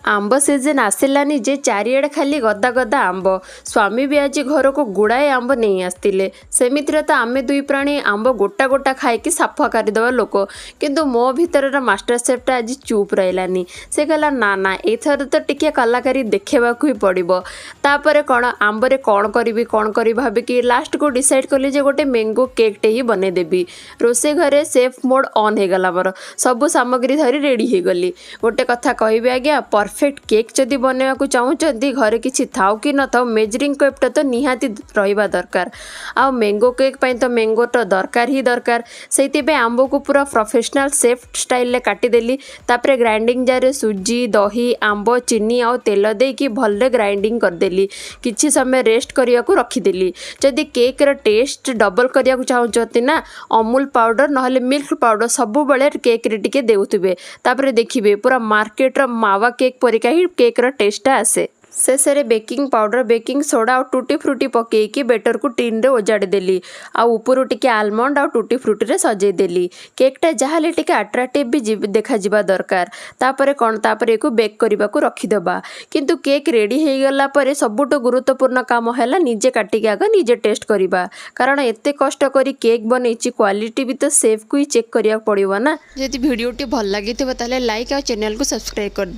आंब season आसिलानी जे चारिआडे खाली गदा गदा आंब। स्वामी भी आज घर को गुड़ाए आंब नहीं आसतिले। सेमितिरे तो आमे दुई प्राणी आंब गोटा गोटा खाइकी साफा करदेवा लोक, किंतु मो भीतर मास्टर सेफ्टा आज चुप रहिलानी। से कहला ना ना एथर तो टिके कलाकारी देखेबाकू ही पड़िबो। तापरे कौन आंबरे कौन करी भाबिकी लास्ट को डिसाइड कली जे गोटे मैंगो केकटे ही बने देबी। रोसे घरे सेफ मोड ऑन हो गला मोर, सबु सामग्री धरी रेडी हो गली। गोटे कथा कहबी आज्ञा, परफेक्ट केक जदि बनवाक चाहूँगी घरे किसी थाउ कि न थाउ मेजरिंग कपटा तो निहाती रहिबा दरकार। आ मैंगो केक पई तो मैंगो तो दरकार ही दरकार। से आंब को पूरा प्रोफेशनल सेफ स्टाइल रे काटिदेली। तापरे ग्राइंडिंग जार सुजी दही आंब चीनी आउ तेल देकी भल्ले ग्राइंडिंग करदेली। किछि समय रेस्ट करने रखीदेली। जदि केक र टेस्ट डबल करने चाहूँगी ना अमूल पाउडर नहले मिल्क पाउडर सब बेले केक रे टिके देउथिबे। तापरे देखिबे पूरा मार्केट र मावा केक परिका ही केक र टेस्ट आसे। शेषे बेकिंग पाउडर बेकिंग सोडा और टूटी फ्रूटी पकईकी बेटर को टीन रे ओजाड़ी देली। ऊपर टिके आलमंड और टूटी फ्रूटी रे सजई देली। केकटा जहाले टिके अट्राक्टिव भी देखा जिबा दरकार। तापरे कौन तापरे को बेक करने को रखीदबा। किंतु केक रेडी हो गला परे सबुठु गुरुत्वपूर्ण काम है निजे काटिके आग निजे टेस्ट करवा। कारण एते कष्ट करी केक बनईची क्वालिटी भी तो सेफ को ही चेक करिया पड़िबो ना। यदि वीडियोटी भल लागिथिबो ताले लाइक और चैनल को सब्सक्राइब कर दे।